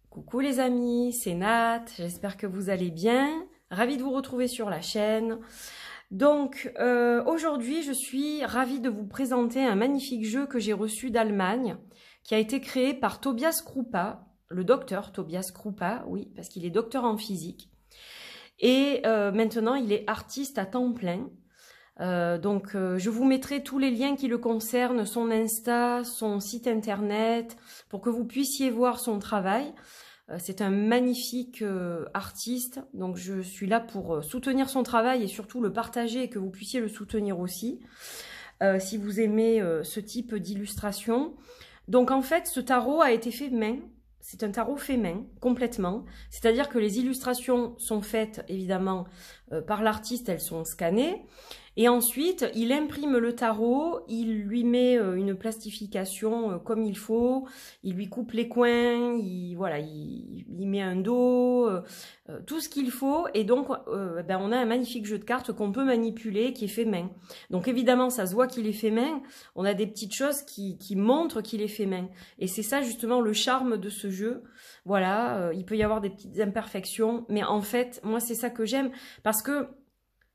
Coucou les amis, c'est Nat, j'espère que vous allez bien. Ravie de vous retrouver sur la chaîne. Donc aujourd'hui, je suis ravie de vous présenter un magnifique jeu que j'ai reçu d'Allemagne, qui a été créé par Tobias Krupa, le docteur Tobias Krupa, oui, parce qu'il est docteur en physique. Et maintenant, il est artiste à temps plein. Je vous mettrai tous les liens qui le concernent, son Insta, son site internet, pour que vous puissiez voir son travail. C'est un magnifique artiste, donc je suis là pour soutenir son travail et surtout le partager et que vous puissiez le soutenir aussi, si vous aimez ce type d'illustration. Donc en fait, ce tarot a été fait main. C'est un tarot fait main, complètement. C'est-à-dire que les illustrations sont faites, évidemment, par l'artiste, elles sont scannées. Et ensuite, il imprime le tarot, il lui met une plastification comme il faut, il lui coupe les coins, il met un dos, tout ce qu'il faut. Et donc, on a un magnifique jeu de cartes qu'on peut manipuler, qui est fait main. Donc évidemment, ça se voit qu'il est fait main. On a des petites choses qui montrent qu'il est fait main. Et c'est ça justement le charme de ce jeu. Voilà, il peut y avoir des petites imperfections, mais en fait, moi c'est ça que j'aime, parce que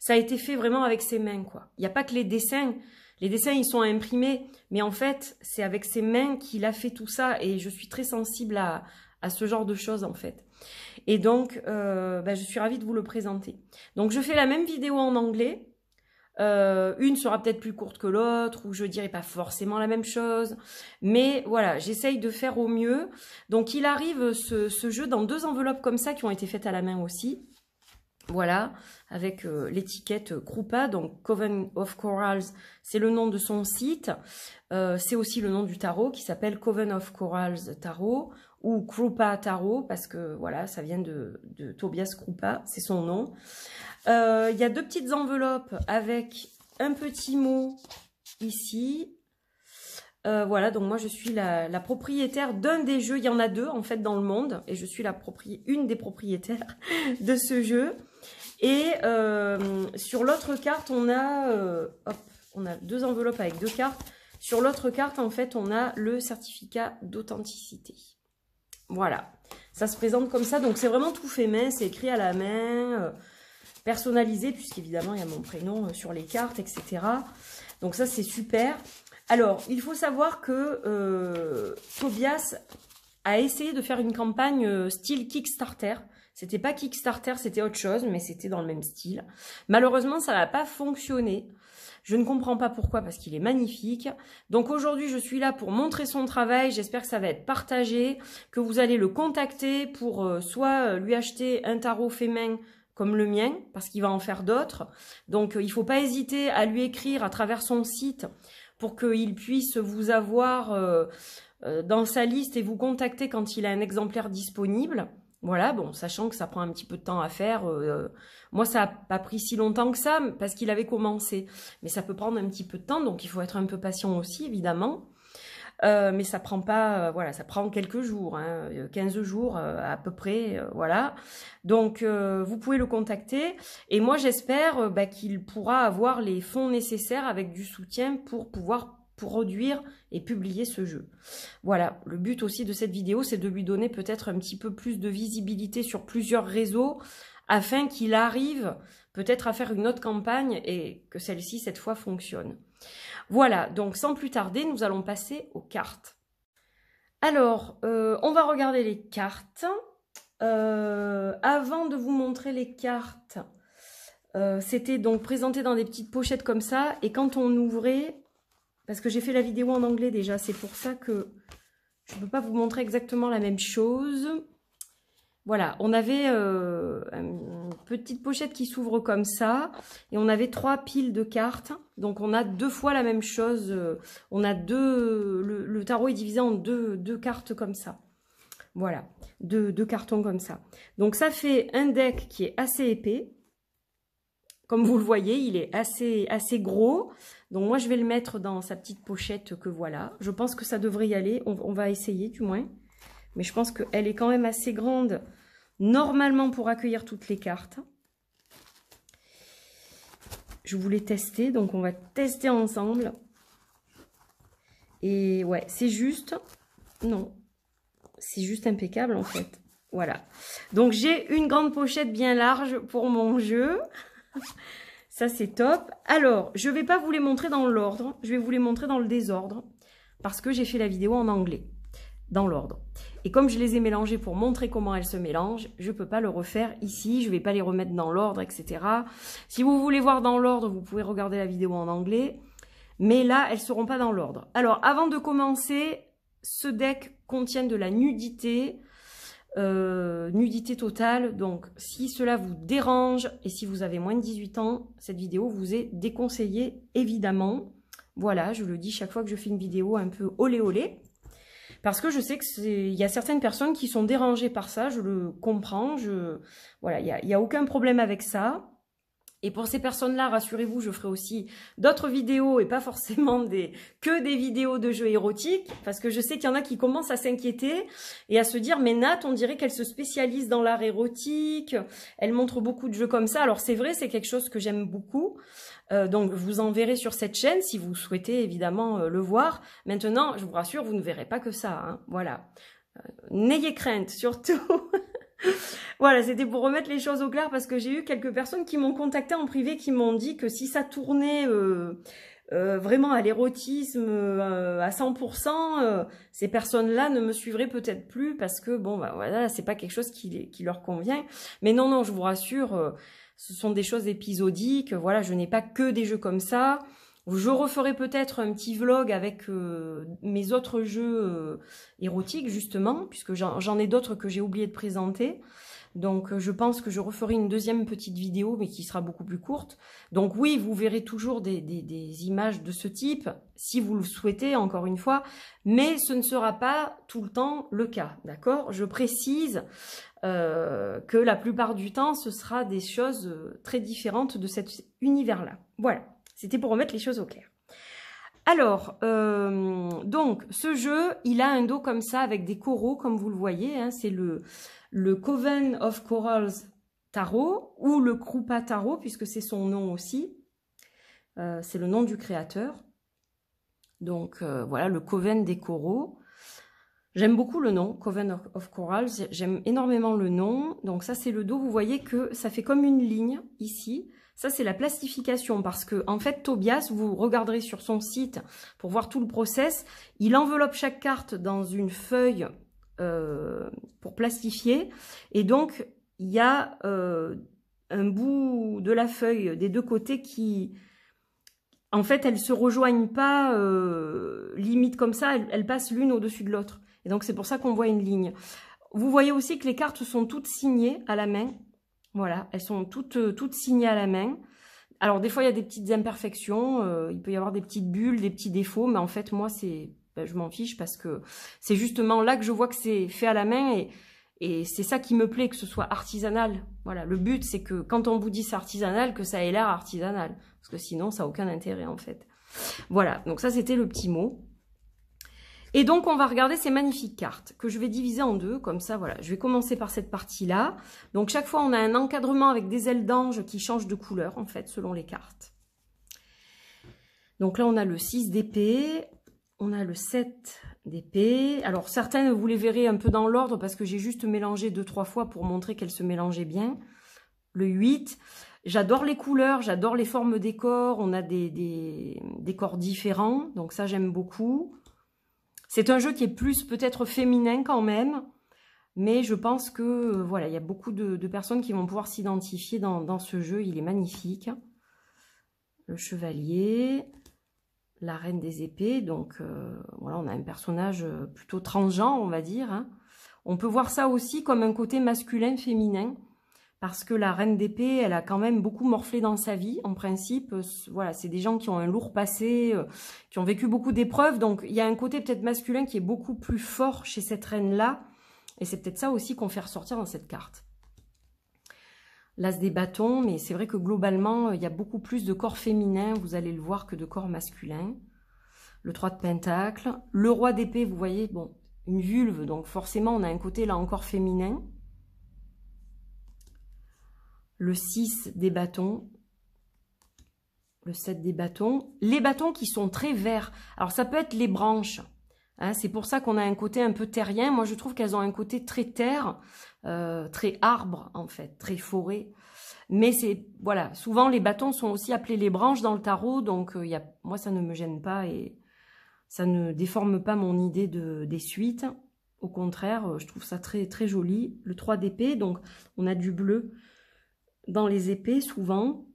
ça a été fait vraiment avec ses mains, quoi. Il n'y a pas que les dessins. Les dessins, ils sont imprimés. Mais en fait, c'est avec ses mains qu'il a fait tout ça. Et je suis très sensible à ce genre de choses, en fait. Et donc, je suis ravie de vous le présenter. Donc, je fais la même vidéo en anglais. Une sera peut-être plus courte que l'autre, ou je dirai pas forcément la même chose. Mais voilà, j'essaye de faire au mieux. Donc, il arrive ce jeu dans 2 enveloppes comme ça, qui ont été faites à la main aussi. Voilà, avec l'étiquette Krupa, donc Coven of Corals, c'est le nom de son site. C'est aussi le nom du tarot qui s'appelle Coven of Corals Tarot ou Krupa Tarot, parce que voilà, ça vient de Tobias Krupa, c'est son nom. Il y a 2 petites enveloppes avec un petit mot ici. Voilà, donc moi je suis la propriétaire d'un des jeux, il y en a 2 en fait dans le monde, et je suis une des propriétaires de ce jeu. Et sur l'autre carte, on a 2 enveloppes avec 2 cartes. Sur l'autre carte, en fait, on a le certificat d'authenticité. Voilà, ça se présente comme ça, donc c'est vraiment tout fait main, c'est écrit à la main, personnalisé, puisqu'évidemment il y a mon prénom sur les cartes, etc. Donc ça c'est super. Alors, il faut savoir que Tobias a essayé de faire une campagne style Kickstarter. C'était pas Kickstarter, c'était autre chose, mais c'était dans le même style. Malheureusement, ça n'a pas fonctionné. Je ne comprends pas pourquoi, parce qu'il est magnifique. Donc aujourd'hui, je suis là pour montrer son travail. J'espère que ça va être partagé, que vous allez le contacter pour soit lui acheter un tarot fait main comme le mien, parce qu'il va en faire d'autres. Donc il ne faut pas hésiter à lui écrire à travers son site pour qu'il puisse vous avoir dans sa liste et vous contacter quand il a un exemplaire disponible. Voilà, bon, sachant que ça prend un petit peu de temps à faire. Moi, ça n'a pas pris si longtemps que ça, parce qu'il avait commencé. Mais ça peut prendre un petit peu de temps, donc il faut être un peu patient aussi, évidemment. Mais ça prend pas, voilà, ça prend quelques jours, 15 jours à peu près, voilà. Donc, vous pouvez le contacter. Et moi, j'espère qu'il pourra avoir les fonds nécessaires avec du soutien pour pouvoir produire et publier ce jeu. Voilà, le but aussi de cette vidéo, c'est de lui donner peut-être un petit peu plus de visibilité sur plusieurs réseaux afin qu'il arrive peut-être à faire une autre campagne et que celle-ci, cette fois, fonctionne. Voilà, donc sans plus tarder, nous allons passer aux cartes. Alors, on va regarder les cartes. Avant de vous montrer les cartes, c'était donc présenté dans des petites pochettes comme ça, et quand on ouvrait, parce que j'ai fait la vidéo en anglais déjà, c'est pour ça que je ne peux pas vous montrer exactement la même chose. Voilà, on avait une petite pochette qui s'ouvre comme ça, et on avait 3 piles de cartes, donc on a 2 fois la même chose. On a le tarot est divisé en deux cartes comme ça. Voilà, deux cartons comme ça. Donc ça fait un deck qui est assez épais. Comme vous le voyez, il est assez gros. Donc moi, je vais le mettre dans sa petite pochette que voilà. Je pense que ça devrait y aller. On va essayer du moins. Mais je pense qu'elle est quand même assez grande, normalement, pour accueillir toutes les cartes. Je voulais tester, donc on va tester ensemble. Et ouais, c'est juste. Non. c'est juste impeccable en fait. Voilà. Donc j'ai une grande pochette bien large pour mon jeu. Ça c'est top. Alors, je vais pas vous les montrer dans l'ordre. Je vais vous les montrer dans le désordre. Parce que j'ai fait la vidéo en anglais. Dans l'ordre. Et comme je les ai mélangés pour montrer comment elles se mélangent, je peux pas le refaire ici. Je vais pas les remettre dans l'ordre, etc. Si vous voulez voir dans l'ordre, vous pouvez regarder la vidéo en anglais. Mais là, elles seront pas dans l'ordre. Alors, avant de commencer, ce deck contient de la nudité. Nudité totale, donc si cela vous dérange et si vous avez moins de 18 ans, cette vidéo vous est déconseillée évidemment. Voilà, je le dis chaque fois que je fais une vidéo un peu olé olé, parce que je sais qu'il y a certaines personnes qui sont dérangées par ça, je le comprends, voilà, il y a aucun problème avec ça. Et pour ces personnes-là, rassurez-vous, je ferai aussi d'autres vidéos et pas forcément que des vidéos de jeux érotiques, parce que je sais qu'il y en a qui commencent à s'inquiéter et à se dire « Mais Nat, on dirait qu'elle se spécialise dans l'art érotique, elle montre beaucoup de jeux comme ça. » Alors c'est vrai, c'est quelque chose que j'aime beaucoup, donc vous en verrez sur cette chaîne si vous souhaitez évidemment le voir. Maintenant, je vous rassure, vous ne verrez pas que ça, hein, voilà. N'ayez crainte, surtout. Voilà, c'était pour remettre les choses au clair parce que j'ai eu quelques personnes qui m'ont contacté en privé qui m'ont dit que si ça tournait vraiment à l'érotisme à 100%, ces personnes-là ne me suivraient peut-être plus parce que bon, bah voilà, c'est pas quelque chose qui leur convient. Mais non, non, je vous rassure, ce sont des choses épisodiques. Voilà, je n'ai pas que des jeux comme ça. Je referai peut-être un petit vlog avec mes autres jeux érotiques, justement, puisque j'en ai d'autres que j'ai oublié de présenter. Donc, je pense que je referai une deuxième petite vidéo, mais qui sera beaucoup plus courte. Donc oui, vous verrez toujours des images de ce type, si vous le souhaitez, encore une fois. Mais ce ne sera pas tout le temps le cas, d'accord? Je précise que la plupart du temps, ce sera des choses très différentes de cet univers-là. Voilà. C'était pour remettre les choses au clair. Alors, donc, ce jeu, il a un dos comme ça, avec des coraux, comme vous le voyez. Hein, c'est le Coven of Corals Tarot, ou le Krupa Tarot, puisque c'est son nom aussi. C'est le nom du créateur. Donc, voilà, le Coven des coraux. J'aime beaucoup le nom, Coven of Corals. J'aime énormément le nom. Donc, ça, c'est le dos. Vous voyez que ça fait comme une ligne, ici. Ça, c'est la plastification parce que, en fait, Tobias, vous regarderez sur son site pour voir tout le process. Il enveloppe chaque carte dans une feuille pour plastifier. Et donc, il y a un bout de la feuille des deux côtés qui, en fait, elles ne se rejoignent pas limite comme ça. Elles passent l'une au-dessus de l'autre. Et donc, c'est pour ça qu'on voit une ligne. Vous voyez aussi que les cartes sont toutes signées à la main. Voilà, elles sont toutes signées à la main. Alors, des fois, il y a des petites imperfections. Il peut y avoir des petites bulles, des petits défauts. Mais en fait, moi, je m'en fiche parce que c'est justement là que je vois que c'est fait à la main. Et c'est ça qui me plaît, que ce soit artisanal. Voilà, le but, c'est que quand on vous dit c'est artisanal, que ça ait l'air artisanal. Parce que sinon, ça n'a aucun intérêt, en fait. Voilà, donc ça, c'était le petit mot. Et donc, on va regarder ces magnifiques cartes que je vais diviser en deux, comme ça, voilà. Je vais commencer par cette partie-là. Donc, chaque fois, on a un encadrement avec des ailes d'ange qui changent de couleur, en fait, selon les cartes. Donc là, on a le 6 d'épée, on a le 7 d'épée. Alors, certaines, vous les verrez un peu dans l'ordre parce que j'ai juste mélangé 2-3 fois pour montrer qu'elles se mélangeaient bien. Le 8. J'adore les couleurs, j'adore les formes des corps. On a des corps différents, donc ça, j'aime beaucoup. C'est un jeu qui est plus peut-être féminin quand même, mais je pense que voilà, il y a beaucoup de personnes qui vont pouvoir s'identifier dans ce jeu. Il est magnifique. Le chevalier, la reine des épées. Donc voilà, on a un personnage plutôt transgenre, on va dire. Hein. On peut voir ça aussi comme un côté masculin-féminin, parce que la reine d'épée, elle a quand même beaucoup morflé dans sa vie, en principe. Voilà, c'est des gens qui ont un lourd passé, qui ont vécu beaucoup d'épreuves. Donc, il y a un côté peut-être masculin qui est beaucoup plus fort chez cette reine-là. Et c'est peut-être ça aussi qu'on fait ressortir dans cette carte. L'as des bâtons, mais c'est vrai que globalement, il y a beaucoup plus de corps féminins, vous allez le voir, que de corps masculins. Le 3 de pentacle. Le roi d'épée, vous voyez, bon, une vulve, donc forcément, on a un côté là encore féminin. Le 6 des bâtons, le 7 des bâtons, les bâtons qui sont très verts. Alors ça peut être les branches. Hein, c'est pour ça qu'on a un côté un peu terrien. Moi, je trouve qu'elles ont un côté très terre, très arbre, en fait, très forêt. Mais c'est, voilà, souvent les bâtons sont aussi appelés les branches dans le tarot, donc moi, ça ne me gêne pas et ça ne déforme pas mon idée des suites. Au contraire, je trouve ça très, très joli. Le 3 d'épée, donc on a du bleu dans les épées, souvent.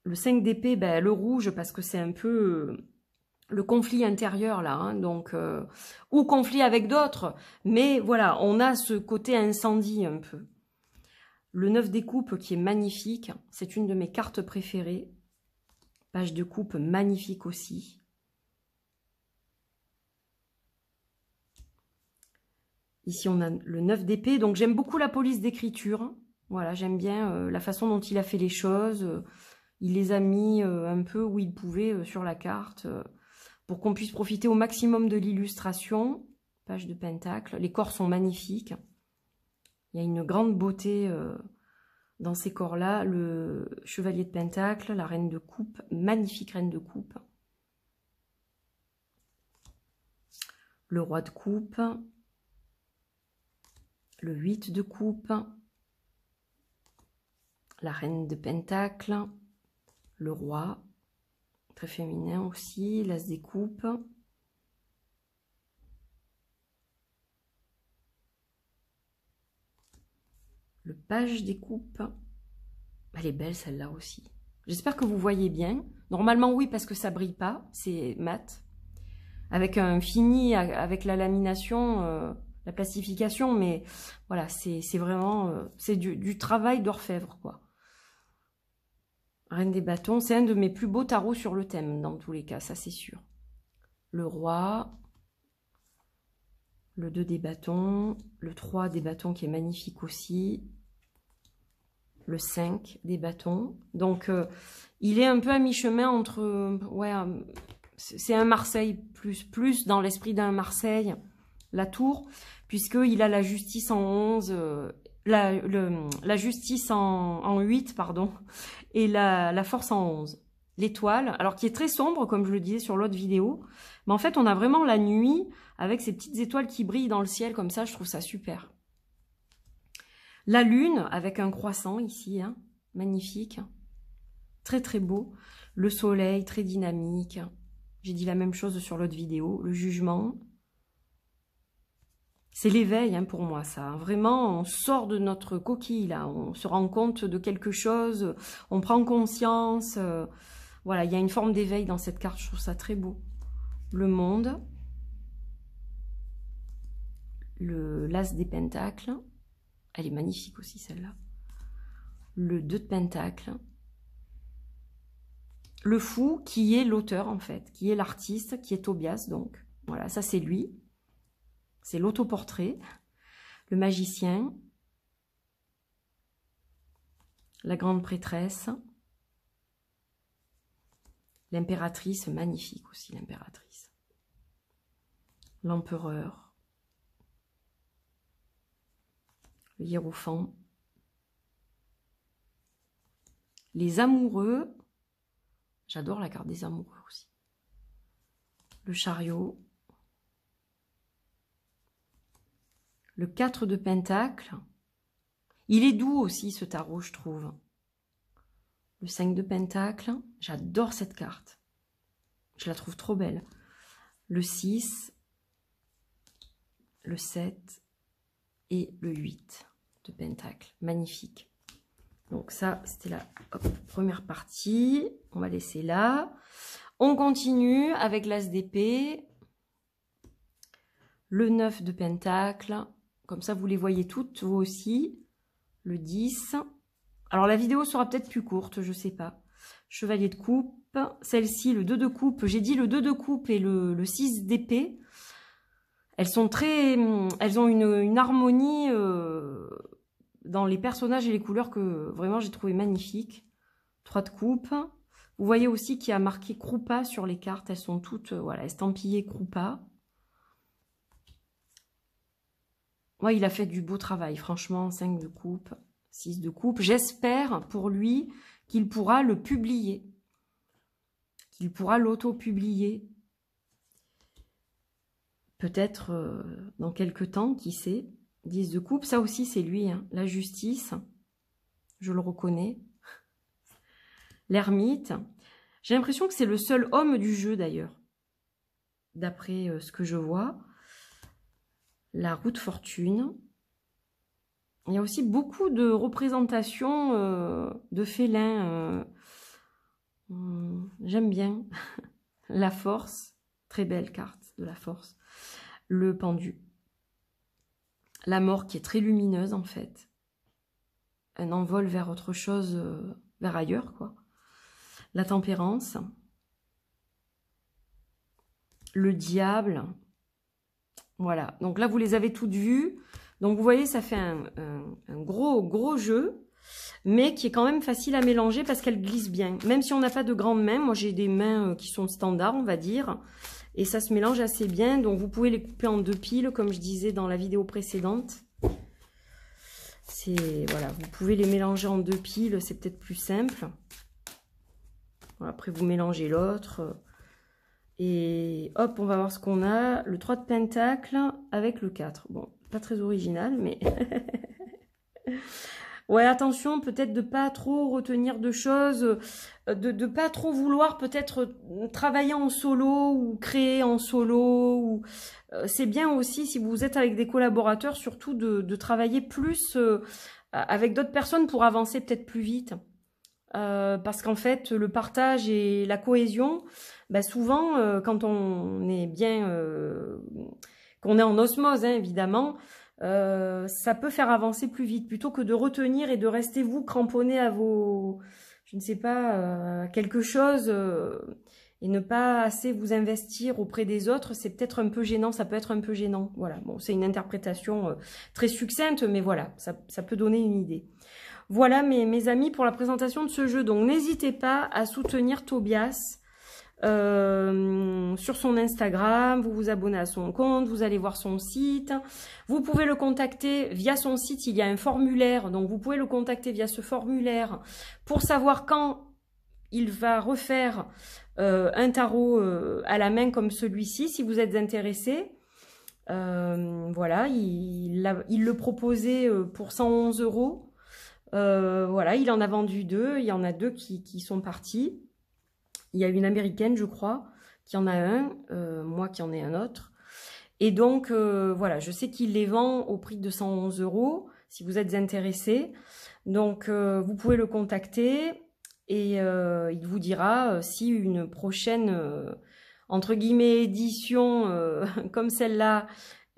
Le 5 d'épée, ben, le rouge, parce que c'est un peu le conflit intérieur, là. Hein, donc, ou conflit avec d'autres. Mais voilà, on a ce côté incendie, un peu. Le 9 des coupes, qui est magnifique. C'est une de mes cartes préférées. Page de coupe, magnifique aussi. Ici, on a le 9 d'épée. Donc, j'aime beaucoup la police d'écriture. Voilà, j'aime bien la façon dont il a fait les choses. Il les a mis un peu où il pouvait sur la carte pour qu'on puisse profiter au maximum de l'illustration. Page de pentacle. Les corps sont magnifiques. Il y a une grande beauté dans ces corps-là. Le chevalier de pentacle, la reine de coupe. Magnifique reine de coupe. Le roi de coupe. Le 8 de coupe, la reine de pentacle, le roi, très féminin aussi, l'as des coupes, le page des coupes, elle est belle celle-là aussi. J'espère que vous voyez bien. Normalement oui, parce que ça brille pas, c'est mat. Avec un fini, avec la lamination... la plastification, mais voilà, c'est vraiment c'est du travail d'orfèvre, quoi. Reine des bâtons, c'est un de mes plus beaux tarots sur le thème, dans tous les cas, ça c'est sûr. Le roi, le 2 des bâtons, le 3 des bâtons qui est magnifique aussi, le 5 des bâtons. Donc, il est un peu à mi-chemin entre... ouais, c'est un Marseille, plus dans l'esprit d'un Marseille, la tour, puisqu'il a la justice en 11, la justice en 8, pardon, et la force en 11. L'étoile, alors qui est très sombre, comme je le disais sur l'autre vidéo, mais en fait, on a vraiment la nuit, avec ces petites étoiles qui brillent dans le ciel, comme ça, je trouve ça super. La lune, avec un croissant ici, hein, magnifique, très très beau. Le soleil, très dynamique. J'ai dit la même chose sur l'autre vidéo. Le jugement. C'est l'éveil hein, pour moi, ça. Vraiment, on sort de notre coquille, là. On se rend compte de quelque chose. On prend conscience. Voilà, il y a une forme d'éveil dans cette carte. Je trouve ça très beau. Le monde. L'as des pentacles. Elle est magnifique aussi, celle-là. Le 2 de pentacles. Le fou, qui est l'auteur, en fait. Qui est l'artiste, qui est Tobias, donc. Voilà, ça, c'est lui. C'est l'autoportrait. Le magicien. La grande prêtresse. L'impératrice, magnifique aussi, l'impératrice. L'empereur. Le hiérophant. Les amoureux. J'adore la carte des amoureux aussi. Le chariot. Le 4 de pentacle. Il est doux aussi ce tarot, je trouve. Le 5 de pentacle. J'adore cette carte. Je la trouve trop belle. Le 6. Le 7. Et le 8 de pentacle. Magnifique. Donc ça, c'était la première partie. On va laisser là. On continue avec l'as d'épée. Le 9 de pentacle. Comme ça, vous les voyez toutes, vous aussi. Le 10. Alors, la vidéo sera peut-être plus courte, je ne sais pas. Chevalier de coupe. Celle-ci, le 2 de coupe. J'ai dit le 2 de coupe et le 6 d'épée. Elles ont une harmonie dans les personnages et les couleurs que vraiment j'ai trouvé magnifique. 3 de coupe. Vous voyez aussi qu'il y a marqué Krupa sur les cartes. Elles sont toutes voilà, estampillées Krupa. Ouais, il a fait du beau travail, franchement. 5 de coupe, 6 de coupe. J'espère pour lui qu'il pourra le publier. Qu'il pourra l'auto-publier. peut-être dans quelques temps, qui sait. 10 de coupe, ça aussi c'est lui, hein. La justice, je le reconnais. L'ermite. J'ai l'impression que c'est le seul homme du jeu d'ailleurs, d'après ce que je vois. La roue de fortune. Il y a aussi beaucoup de représentations de félins. J'aime bien. La force, très belle carte de la force. Le pendu. La mort qui est très lumineuse en fait. Un envol vers autre chose, vers ailleurs quoi. La tempérance. Le diable. Voilà, donc là vous les avez toutes vues. Donc vous voyez, ça fait un gros jeu, mais qui est quand même facile à mélanger parce qu'elle glisse bien. Même si on n'a pas de grandes mains, moi j'ai des mains qui sont standards, on va dire. Et ça se mélange assez bien, donc vous pouvez les couper en 2 piles, comme je disais dans la vidéo précédente. Voilà, vous pouvez les mélanger en 2 piles, c'est peut-être plus simple. Voilà, après vous mélangez l'autre. Et hop, on va voir ce qu'on a. Le 3 de pentacle avec le 4. Bon, pas très original, mais... Ouais, attention, peut-être de pas trop retenir de choses, de pas trop vouloir peut-être travailler en solo ou créer en solo. Ou c'est bien aussi, si vous êtes avec des collaborateurs, surtout de travailler plus avec d'autres personnes pour avancer peut-être plus vite. Parce qu'en fait, le partage et la cohésion, bah souvent, quand on est bien, qu'on est en osmose, hein, évidemment, ça peut faire avancer plus vite, plutôt que de retenir et de rester vous cramponné à vos, je ne sais pas, quelque chose et ne pas assez vous investir auprès des autres, c'est peut-être un peu gênant, ça peut être un peu gênant. Voilà, bon, c'est une interprétation très succincte, mais voilà, ça peut donner une idée. Voilà mes amis pour la présentation de ce jeu. Donc n'hésitez pas à soutenir Tobias sur son Instagram, vous vous abonnez à son compte, vous allez voir son site. Vous pouvez le contacter via son site, il y a un formulaire, donc vous pouvez le contacter via ce formulaire pour savoir quand il va refaire un tarot à la main comme celui-ci, si vous êtes intéressé. Voilà, il le proposait pour 111 €. Voilà, il en a vendu 2, il y en a 2 qui sont partis. Il y a une américaine, je crois, qui en a un, moi qui en ai un autre. Et donc, voilà, je sais qu'il les vend au prix de 111 €, si vous êtes intéressé. Donc, vous pouvez le contacter et il vous dira si une prochaine, entre guillemets, édition comme celle-là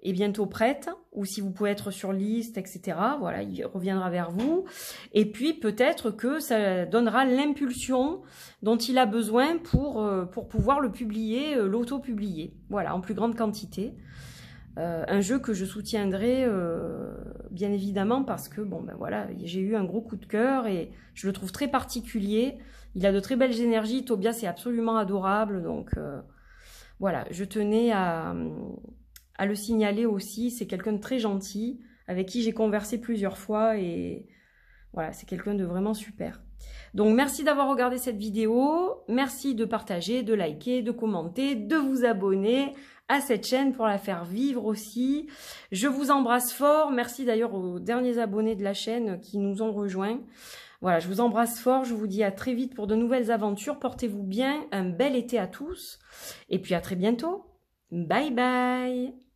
est bientôt prête, ou si vous pouvez être sur liste, etc. Voilà, il reviendra vers vous. Et puis peut-être que ça donnera l'impulsion dont il a besoin pour pouvoir le publier, l'auto-publier. Voilà, en plus grande quantité. Un jeu que je soutiendrai bien évidemment parce que bon ben voilà, j'ai eu un gros coup de cœur et je le trouve très particulier. Il a de très belles énergies. Tobias est absolument adorable, donc voilà, je tenais à le signaler aussi. C'est quelqu'un de très gentil, avec qui j'ai conversé plusieurs fois et voilà, c'est quelqu'un de vraiment super. Donc merci d'avoir regardé cette vidéo, merci de partager, de liker, de commenter, de vous abonner à cette chaîne pour la faire vivre aussi. Je vous embrasse fort, merci d'ailleurs aux derniers abonnés de la chaîne qui nous ont rejoints. Voilà, je vous embrasse fort, je vous dis à très vite pour de nouvelles aventures, portez-vous bien, un bel été à tous et puis à très bientôt. Bye bye.